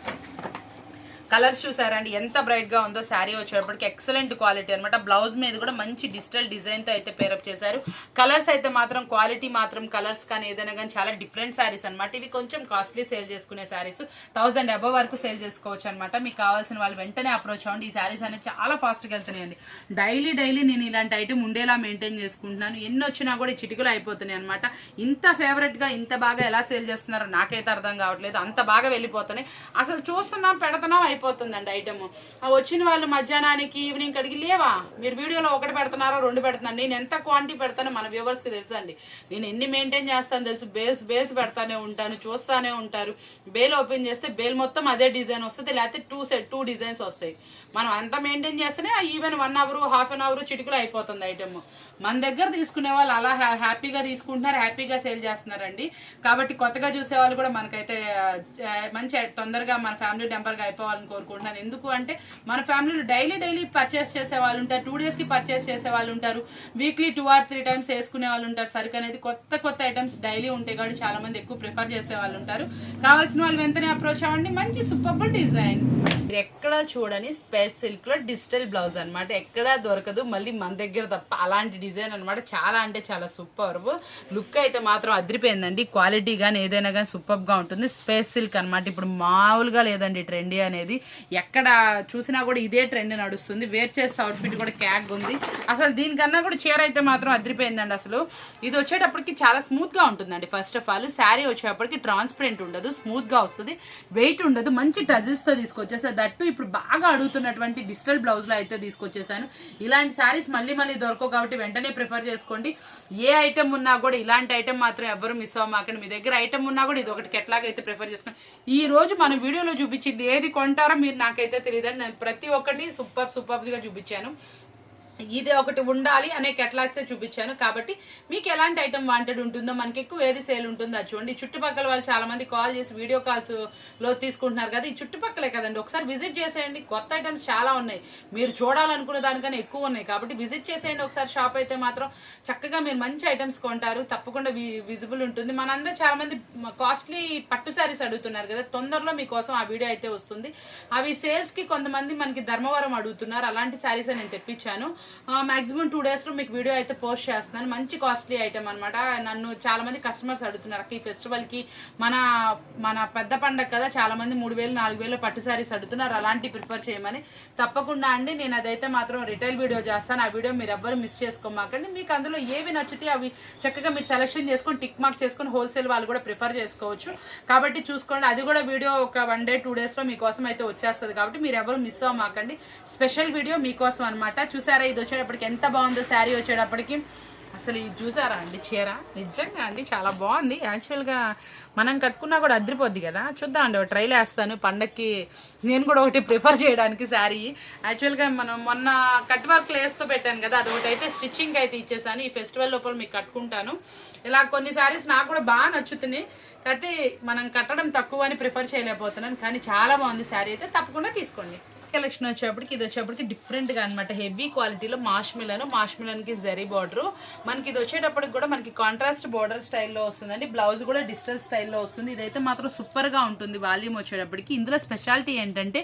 కలర్స్ చూసారండి ఎంత బ్రైట్ గా ఉందో. శారీ వచ్చేటప్పటికి ఎక్సలెంట్ క్వాలిటీ అనమాట. బ్లౌజ్ మీద కూడా మంచి డిజిటల్ డిజైన్ తో అయితే పేరప్ చేశారు. కలర్స్ అయితే మాత్రం క్వాలిటీ మాత్రం కలర్స్ కానీ ఏదైనా కానీ చాలా డిఫరెంట్ శారీస్ అనమాట. ఇవి కొంచెం కాస్ట్లీ సేల్ చేసుకునే శారీస్, 1000 అబవ్ వరకు సేల్ చేసుకోవచ్చు అనమాట. మీకు కావాల్సిన వాళ్ళు వెంటనే అప్రోచ్ అవ్వండి. ఈ శారీస్ అనేది చాలా ఫాస్ట్ గా వెళ్తున్నాయండి. డైలీ నేను ఇలాంటి ఐటమ్ ఉండేలా మెయింటైన్ చేసుకుంటున్నాను. ఎన్ని వచ్చినా కూడా చిటికలు అయిపోతున్నాయి అనమాట. ఇంత ఫేవరెట్ గా ఇంత బాగా ఎలా సేల్ చేస్తున్నారో నాకైతే అర్థం కావట్లేదు. అంత బాగా వెళ్ళిపోతున్నాయి. అసలు చూస్తున్నాం పెడుతున్నాం అయిపోతుందండి ఐటమ్. వచ్చిన వాళ్ళు మధ్యాహ్నానికి ఈవినింగ్ కడిగి లేవా మీరు వీడియోలో ఒకటి పెడుతున్నారో 2 పెడుతున్నాను. నేను ఎంత క్వాంటిటీ పెడతానో మన వ్యూవర్స్ కి తెలుసు అండి. నేను ఎన్ని మెయింటైన్ చేస్తాను తెలుసు. బేల్స్ పెడతానే ఉంటాను, చూస్తానే ఉంటారు. బేల్ ఓపెన్ చేస్తే బేల్ మొత్తం అదే డిజైన్ వస్తుంది, లేకపోతే 2 డిజైన్స్ వస్తాయి. మనం అంత మెయింటైన్ చేస్తేనే even 1 hour half an hour చిటికలు అయిపోతుంది ఐటమ్. మన దగ్గర తీసుకునే వాళ్ళు అలా హ్యాపీగా తీసుకుంటున్నారు, హ్యాపీగా సేల్ చేస్తున్నారండి. కాబట్టి కొత్తగా చూసే వాళ్ళు కూడా మనకైతే మంచి తొందరగా మన ఫ్యామిలీ మెంబర్గా అయిపోవాలని కోరుకుంటున్నాను. ఎందుకు అంటే మన ఫ్యామిలీలో డైలీ పర్చేస్ చేసే వాళ్ళు ఉంటారు, 2 days కి పర్చేస్ చేసే వాళ్ళు ఉంటారు, వీక్లీ 2 or 3 times వేసుకునే వాళ్ళు ఉంటారు. సరుకు అనేది కొత్త ఐటమ్స్ డైలీ ఉంటాయి కాబట్టి చాలా మంది ఎక్కువ ప్రిఫర్ చేసే వాళ్ళు ఉంటారు. కావాల్సిన వాళ్ళు వెంటనే అప్రోచ్ అవ్వండి. మంచి సూపర్బుల్ డిజైన్. ఎక్కడ చూడని స్పేస్ సిల్క్ లో డిజిటల్ బ్లౌజ్ అనమాట. ఎక్కడా దొరకదు మళ్ళీ మన దగ్గర తప్ప. అలాంటి డిజైన్ అనమాట. చాలా అంటే చాలా సూపర్. లుక్ అయితే మాత్రం అదిరిపోయిందండి. క్వాలిటీ కానీ ఏదైనా కానీ సూపర్ గా ఉంటుంది. స్పేస్ సిల్క్ అనమాట. ఇప్పుడు మామూలుగా లేదండి ట్రెండీ అనేది. ఎక్కడ చూసినా కూడా ఇదే ట్రెండ్ నడుస్తుంది. వేర్ చేస్తే అవుట్ఫిట్ కూడా క్యాగ్ ఉంది. అసలు దీనికన్నా కూడా చీర అయితే మాత్రం అదిరిపోయిందండి. అసలు ఇది వచ్చేటప్పటికి చాలా స్మూత్ గా ఉంటుందండి. ఫస్ట్ ఆఫ్ ఆల్ శారీ వచ్చేటప్పటికి ట్రాన్స్పరెంట్ ఉండదు, స్మూత్ గా వస్తుంది, వెయిట్ ఉండదు, మంచి టజిల్స్ తో తీసుకొచ్చేసాను. దట్టు ఇప్పుడు బాగా అడుగుతున్నటువంటి డిజిటల్ బ్లౌజ్ లో అయితే తీసుకొచ్చేసాను. ఇలాంటి శారీస్ మళ్ళీ దొరకవు కాబట్టి వెంటనే ప్రిఫర్ చేసుకోండి. ఏ ఐటమ్ ఉన్నా కూడా ఇలాంటి ఐటమ్ మాత్రం ఎవరు మిస్ అవ్వమాకండి. మీ దగ్గర ఐటమ్ ఉన్నా కూడా ఇది ఒకటి ఎట్లాగైతే ప్రిఫర్ చేసుకోండి. ఈ రోజు మన వీడియోలో చూపించింది ఏది కొంటారో మీరు నాకైతే తెలియదండి. నేను ప్రతి ఒక్కటి సూపర్ గా చూపించాను. ఇది ఒకటి ఉండాలి అనే కెటలాగ్సే చూపించాను. కాబట్టి మీకు ఎలాంటి ఐటమ్ వాంటెడ్ ఉంటుందో, మనకి ఎక్కువ ఏది సేల్ ఉంటుందో అది చూడండి. చుట్టుపక్కల వాళ్ళు చాలా మంది కాల్ చేసి వీడియో కాల్స్ లో తీసుకుంటున్నారు కదా, ఈ చుట్టుపక్కలే కదండి, ఒకసారి విజిట్ చేసేయండి. కొత్త ఐటమ్స్ చాలా ఉన్నాయి, మీరు చూడాలనుకున్న దానికన్నా ఎక్కువ ఉన్నాయి. కాబట్టి విజిట్ చేసేయండి ఒకసారి షాప్ అయితే మాత్రం చక్కగా మీరు మంచి ఐటమ్స్ కొంటారు. తప్పకుండా విజిబుల్ ఉంటుంది. మనందరూ చాలా మంది కాస్ట్లీ పట్టు శారీస్ అడుగుతున్నారు కదా, తొందరలో మీకోసం ఆ వీడియో అయితే వస్తుంది. అవి సేల్స్ కి కొంతమంది మనకి ధర్మవరం అడుగుతున్నారు, అలాంటి శారీస్ నేను తెప్పించాను. మాక్సిమం 2 days లో మీకు వీడియో అయితే పోస్ట్ చేస్తున్నాను. మంచి కాస్ట్లీ ఐటమ్ అనమాట. నన్ను చాలా మంది కస్టమర్స్ అడుగుతున్నారు, ఈ ఫెస్టివల్ కి మన పెద్ద పండగ కదా, చాలా మంది 3000 4000 పట్టు శారీస్ అడుగుతున్నారు, అలాంటి ప్రిఫర్ చేయమని. తప్పకుండా అండి నేను అదైతే మాత్రం రిటైల్ వీడియో చేస్తాను. ఆ వీడియో మీరు ఎవ్వరు మిస్ చేసుకోమాకండి. మీకు అందులో ఏవి నచ్చితే అవి చక్కగా మీరు సెలెక్షన్ చేసుకొని టిక్ మార్క్ చేసుకొని హోల్సేల్ వాళ్ళు కూడా ప్రిఫర్ చేసుకోవచ్చు. కాబట్టి చూసుకోండి, అది కూడా వీడియో ఒక 1 day 2 days లో మీకోసం అయితే వచ్చేస్తుంది. కాబట్టి మీరు ఎవరు మిస్ అవ్వమాకండి. స్పెషల్ వీడియో మీకోసం అనమాట. చూసారా, ఇది వచ్చేటప్పటికి ఎంత బాగుందో శారీ వచ్చేటప్పటికి. అసలు ఇది చూసారా అండి చీర, నిజంగా అండి చాలా బాగుంది. యాక్చువల్గా మనం కట్టుకున్నా కూడా అదిరిపోద్ది కదా. చూద్దాం అండి, ఒక ట్రైల్ వేస్తాను పండక్కి, నేను కూడా ఒకటి ప్రిఫర్ చేయడానికి శారీ. యాక్చువల్గా మనం మొన్న కట్ వర్క్ లేస్తో పెట్టాను కదా, అది ఒకటి అయితే స్టిచ్చింగ్ అయితే ఇచ్చేసాను. ఈ ఫెస్టివల్ లోపల మీకు కట్టుకుంటాను. ఇలా కొన్ని శారీస్ నాకు కూడా బాగా నచ్చుతున్నాయి, అయితే మనం కట్టడం తక్కువ అని ప్రిఫర్ చేయలేకపోతున్నాను. కానీ చాలా బాగుంది శారీ అయితే, తప్పకుండా తీసుకోండి. కలెక్షన్ వచ్చేప్పటికి ఇది వచ్చేప్పటికి డిఫరెంట్ గా అనమాట. హెవీ క్వాలిటీలో మాష్మిలన్ కి జరీ బార్డర్. మనకి ఇది వచ్చేటప్పటికి కూడా మనకి కాంట్రాస్ట్ బార్డర్ స్టైల్లో వస్తుందండి. బ్లౌజ్ కూడా డిజిటల్ స్టైల్లో వస్తుంది. ఇదైతే మాత్రం సూపర్ గా ఉంటుంది వాల్యూమ్ వచ్చేటప్పటికి. ఇందులో స్పెషాలిటీ ఏంటంటే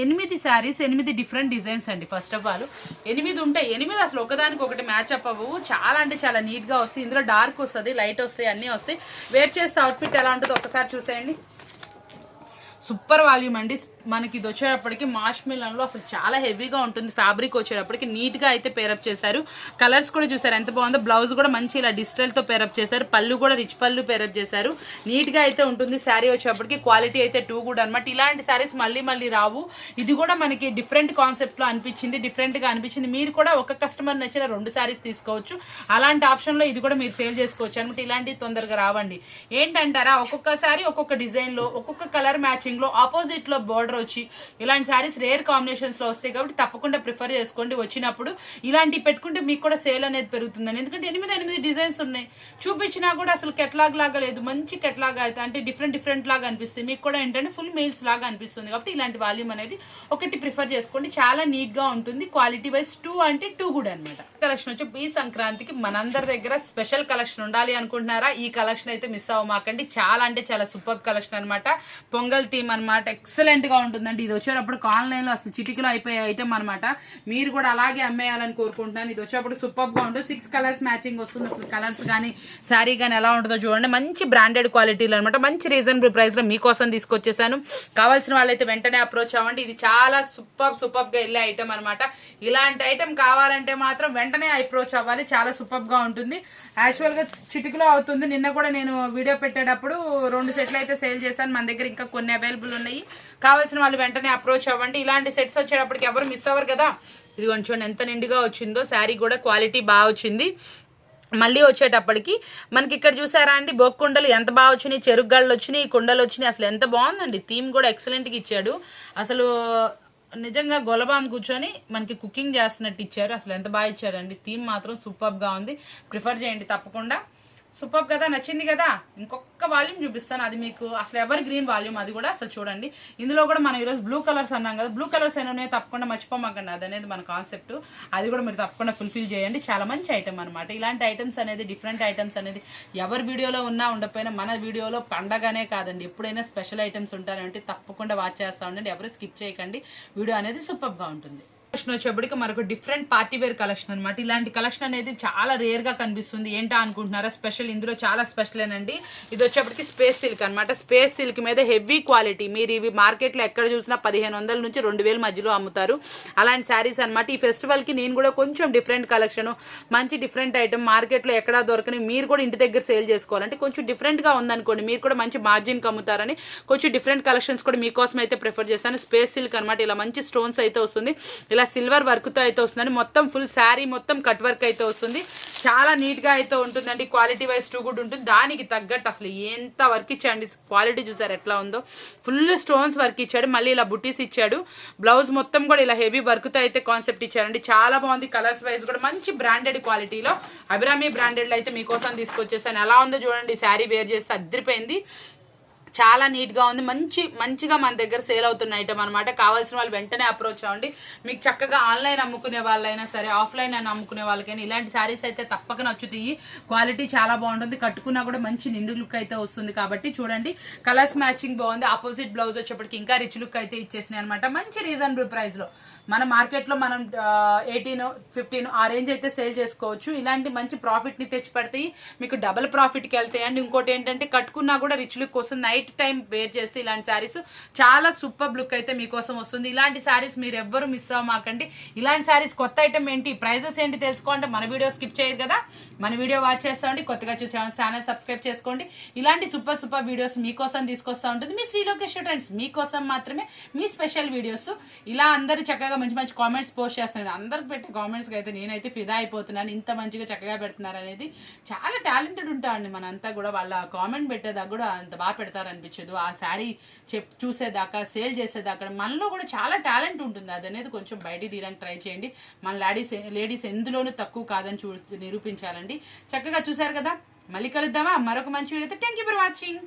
8 శారీస్ 8 డిఫరెంట్ డిజైన్స్ అండి. ఫస్ట్ ఆఫ్ ఆల్ 8 ఉంటాయి. 8 అసలు ఒకదానికి ఒకటి మ్యాచ్ అప్ అవ్వవు. చాలా అంటే చాలా నీట్ గా వస్తాయి. ఇందులో డార్క్ వస్తుంది, లైట్ వస్తాయి, అన్ని వస్తాయి. వేర్ చేస్తే అవుట్ఫిట్ ఎలా ఉంటుందో ఒకసారి చూసేయండి. సూపర్ వాల్యూమ్ అండి. మనకి ఇది వచ్చేటప్పటికి మాష్మిలన్లో అసలు చాలా హెవీగా ఉంటుంది. ఫ్యాబ్రిక్ వచ్చేటప్పటికి నీట్ గా అయితే పేరప్ చేశారు. కలర్స్ కూడా చూసారు ఎంత బాగుందో. బ్లౌజ్ కూడా మంచి ఇలా డిజిటల్ తో పేరప్ చేశారు. పళ్ళు కూడా రిచ్ పళ్ళు పేరప్ చేశారు. నీట్ గా అయితే ఉంటుంది. శారీ వచ్చేటప్పటికి క్వాలిటీ అయితే 2 గుడ్ అనమాట. ఇలాంటి శారీస్ మళ్ళీ రావు. ఇది కూడా మనకి డిఫరెంట్ కాన్సెప్ట్ లో అనిపించింది, డిఫరెంట్ గా అనిపించింది. మీరు కూడా ఒక కస్టమర్ నచ్చిన 2 శారీస్ తీసుకోవచ్చు. అలాంటి ఆప్షన్ లో ఇది కూడా మీరు సేల్ చేసుకోవచ్చు అనమాట. ఇలాంటివి తొందరగా రావండి. ఏంటంటారా, ఒక్కొక్క శారీ ఒక్కొక్క డిజైన్ లో, ఒక్కొక్క కలర్ మ్యాచింగ్ లో, ఆపోజిట్ లో బోర్డర్ వచ్చి ఇలాంటి శారీస్ రేర్ కాంబినేషన్స్ లో వస్తాయి. కాబట్టి తప్పకుండా ప్రిఫర్ చేసుకోండి. వచ్చినప్పుడు ఇలాంటివి పెట్టుకుంటే మీకు కూడా సేల్ అనేది పెరుగుతుందండి. ఎందుకంటే 8 డిజైన్స్ ఉన్నాయి. చూపించినా కూడా అసలు కెట్లాగ్ లాగా లేదు, మంచి కెట్లాగ్ అయితే అంటే డిఫరెంట్ లాగా అనిపిస్తుంది. మీకు కూడా ఏంటంటే ఫుల్ మీల్స్ లాగా అనిపిస్తుంది. కాబట్టి ఇలాంటి వాల్యూమ్ అనేది ఒకటి ప్రిఫర్ చేసుకోండి. చాలా నీట్ గా ఉంటుంది. క్వాలిటీ వైజ్ 2 అంటే 2 గుడ్ అనమాట. కలెక్షన్ వచ్చి ఈ సంక్రాంతికి మనందరి దగ్గర స్పెషల్ కలెక్షన్ ఉండాలి అనుకుంటున్నారా, ఈ కలెక్షన్ అయితే మిస్ అవ్వమాకండి. చాలా అంటే చాలా సూపర్ కలెక్షన్ అనమాట. పొంగల్ థీమ్ అనమాట. ఎక్సలెంట్ గా ఉంటుందండి. ఇది వచ్చేటప్పుడు ఆన్లైన్ లో అసలు చిటికలో అయిపోయే ఐటమ్ అనమాట. మీరు కూడా అలాగే అమ్మేయాలని కోరుకుంటున్నాను. ఇది వచ్చేటప్పుడు సూపర్ గా ఉంటుంది. 6 కలర్స్ మ్యాచింగ్ వస్తుంది. అసలు కలర్స్ కానీ శారీ కానీ ఎలా ఉంటుందో చూడండి. మంచి బ్రాండెడ్ క్వాలిటీలో అనమాట. మంచి రీజనబుల్ ప్రైస్ లో మీకోసం తీసుకొచ్చేసాను. కావాల్సిన వాళ్ళైతే వెంటనే అప్రోచ్ అవ్వండి. ఇది చాలా సూపర్ గా వెళ్ళే ఐటమ్ అనమాట. ఇలాంటి ఐటమ్ కావాలంటే మాత్రం వెంటనే అప్రోచ్ అవ్వాలి. చాలా సూపర్ గా ఉంటుంది. యాక్చువల్ గా చిటికలో అవుతుంది. నిన్న కూడా నేను వీడియో పెట్టేటప్పుడు 2 సెట్లు అయితే సేల్ చేశాను. మన దగ్గర ఇంకా కొన్ని అవైలబుల్ ఉన్నాయి. కావాల్సిన వాళ్ళు వెంటనే అప్రోచ్ అవ్వండి. ఇలాంటి సెట్స్ వచ్చేటప్పటికి ఎవరు మిస్ అవ్వరు కదా. ఇది కొంచెం ఎంత నిండుగా వచ్చిందో. శారీ కూడా క్వాలిటీ బాగా వచ్చింది. మళ్ళీ వచ్చేటప్పటికి మనకి ఇక్కడ చూసారా అండి, బొక్కుండలు ఎంత బాగా వచ్చినాయి, చెరుగ్గళ్ళు వచ్చినాయి, కుండలు వచ్చినాయి. అసలు ఎంత బాగుందండి. థీమ్ కూడా ఎక్సలెంట్గా ఇచ్చాడు. అసలు నిజంగా గొలబాం కూర్చొని మనకి కుకింగ్ చేస్తున్నట్టు ఇచ్చారు. అసలు ఎంత బాగా ఇచ్చారండి. థీమ్ మాత్రం సూపర్గా ఉంది. ప్రిఫర్ చేయండి తప్పకుండా. సూపర్ కదా, నచ్చింది కదా. ఇంకొక వాల్యూమ్ చూపిస్తాను, అది మీకు అసలు ఎవర్ గ్రీన్ వాల్యూమ్. అది కూడా అసలు చూడండి. ఇందులో కూడా మనం ఈరోజు బ్లూ కలర్స్ అన్నాం కదా, బ్లూ కలర్స్ అయినా తప్పకుండా మర్చిపోమాకండి. అది అనేది మన కాన్సెప్ట్. అది కూడా మీరు తప్పకుండా ఫుల్ఫిల్ చేయండి. చాలా మంచి ఐటమ్ అనమాట. ఇలాంటి ఐటమ్స్ అనేది, డిఫరెంట్ ఐటమ్స్ అనేది ఎవరి వీడియోలో ఉన్నా ఉండకపోయినా మన వీడియోలో పండగనే కాదండి, ఎప్పుడైనా స్పెషల్ ఐటమ్స్ ఉంటారంటే తప్పకుండా వాచ్ చేస్తూ ఉండండి. ఎవరు స్కిప్ చేయకండి. వీడియో అనేది సూపర్గా ఉంటుంది. కలెక్షన్ వచ్చేప్పటికి మరొక డిఫరెంట్ పార్టీ వేర్ కలెక్షన్ అనమాట. ఇలాంటి కలెక్షన్ అనేది చాలా రేర్ గా కనిపిస్తుంది. ఏంటా అనుకుంటున్నారా, స్పెషల్. ఇందులో చాలా స్పెషల్ ఏనండి. ఇది వచ్చేప్పటికి స్పేస్ సిల్క్ అనమాట. స్పేస్ సిల్క్ మీద హెవీ క్వాలిటీ. మీరు ఇవి మార్కెట్ లో ఎక్కడ చూసినా 1500 నుంచి 2000 మధ్యలో అమ్ముతారు. అలాంటి శారీస్ అనమాట. ఈ ఫెస్టివల్ కి నేను కూడా కొంచెం డిఫరెంట్ కలెక్షన్, మంచి డిఫరెంట్ ఐటమ్ మార్కెట్ లో ఎక్కడా దొరకని, మీరు కూడా ఇంటి దగ్గర సేల్ చేసుకోవాలంటే కొంచెం డిఫరెంట్ గా ఉందనుకోండి, మీరు కూడా మంచి మార్జిన్ అమ్ముతారని కొంచెం డిఫరెంట్ కలెక్షన్స్ కూడా మీకోసం అయితే ప్రిఫర్ చేస్తాను. స్పేస్ సిల్క్ అనమాట. ఇలా మంచి స్టోన్స్ అయితే వస్తుంది. ఇలా ఇలా సిల్వర్ వర్క్తో అయితే వస్తుందండి. మొత్తం ఫుల్ శారీ మొత్తం కట్ వర్క్ అయితే వస్తుంది. చాలా నీట్గా అయితే ఉంటుందండి. క్వాలిటీ వైజ్ టూ గుడ్ ఉంటుంది. దానికి తగ్గట్టు అసలు ఎంత వర్క్ ఇచ్చాడండి, క్వాలిటీ చూసారు ఎట్లా ఉందో. ఫుల్ స్టోన్స్ వర్క్ ఇచ్చాడు, మళ్ళీ ఇలా బుట్టీస్ ఇచ్చాడు. బ్లౌజ్ మొత్తం కూడా ఇలా హెవీ వర్క్తో అయితే కాన్సెప్ట్ ఇచ్చారండి. చాలా బాగుంది. కలర్స్ వైజ్ కూడా మంచి బ్రాండెడ్ క్వాలిటీలో అభిరామి బ్రాండెడ్లో అయితే మీకోసం తీసుకొచ్చేసాను. ఎలా ఉందో చూడండి, శారీ వేర్ చేస్తే అదిరిపోయింది. చాలా నీట్గా ఉంది. మంచిగా మన దగ్గర సేల్ అవుతున్న ఐటమ్ అనమాట. కావాల్సిన వాళ్ళు వెంటనే అప్రోచ్ అవ్వండి. మీకు చక్కగా ఆన్లైన్ అమ్ముకునే వాళ్ళైనా సరే, ఆఫ్లైన్ అని అమ్ముకునే వాళ్ళకైనా ఇలాంటి శారీస్ అయితే తప్పక నచ్చుతాయి. క్వాలిటీ చాలా బాగుంటుంది. కట్టుకున్నా కూడా మంచి నిండు లుక్ అయితే వస్తుంది. కాబట్టి చూడండి, కలర్స్ మ్యాచింగ్ బాగుంది. ఆపోజిట్ బ్లౌజ్ వచ్చేప్పటికి ఇంకా రిచ్ లుక్ అయితే ఇచ్చేసినాయి అనమాట. మంచి రీజనబుల్ ప్రైస్లో మన మార్కెట్లో మనం 18-15 ఆ రేంజ్ అయితే సేల్ చేసుకోవచ్చు. ఇలాంటి మంచి ప్రాఫిట్ని తెచ్చి పెడతాయి, మీకు డబుల్ ప్రాఫిట్కి వెళ్తాయి. అండ్ ఇంకోటి ఏంటంటే కట్టుకున్నా కూడా రిచ్ లుక్ వస్తుంది. నైట్ టైం వేర్ చేస్తే ఇలాంటి శారీస్ చాలా సూపర్ లుక్ అయితే మీకోసం వస్తుంది. ఇలాంటి శారీస్ మీరు ఎవ్వరు మిస్ అవ్వమాకండి. ఇలాంటి శారీస్ కొత్త ఐటమ్ ఏంటి, ప్రైజెస్ ఏంటి తెలుసుకోవాలంటే మన వీడియో స్కిప్ చేయదు కదా, మన వీడియో వాచ్ చేస్తామండి. కొత్తగా చూసే ఛానల్ సబ్స్క్రైబ్ చేసుకోండి. ఇలాంటి సూపర్ వీడియోస్ మీకోసం తీసుకొస్తూ ఉంటుంది మీ శ్రీ లోకేష్ ట్రెండ్స్. మీకోసం మాత్రమే మీ స్పెషల్ వీడియోస్. ఇలా అందరూ చక్కగా మంచి కామెంట్స్ పోస్ట్ చేస్తున్నాను. అందరికి పెట్టే కామెంట్స్కి అయితే నేనైతే ఫిదా అయిపోతున్నాను. ఇంత మంచిగా చక్కగా పెడుతున్నారు అనేది. చాలా టాలెంటెడ్ ఉంటామండి మనంతా కూడా. వాళ్ళ కామెంట్ పెట్టేదాకా కూడా అంత బాగా పెడతారు అనిపించదు. ఆ శారీ చూసేదాకా, సేల్ చేసేదాకా మనలో కూడా చాలా టాలెంట్ ఉంటుంది. అది అనేది కొంచెం బయటికి తీయడానికి ట్రై చేయండి. మన లేడీస్ ఎందులోనూ తక్కువ కాదని నిరూపించాలండి. చక్కగా చూసారు కదా, మళ్ళీ కలుద్దామా మరొక మంచి వీడియోతో. Thank you for watching.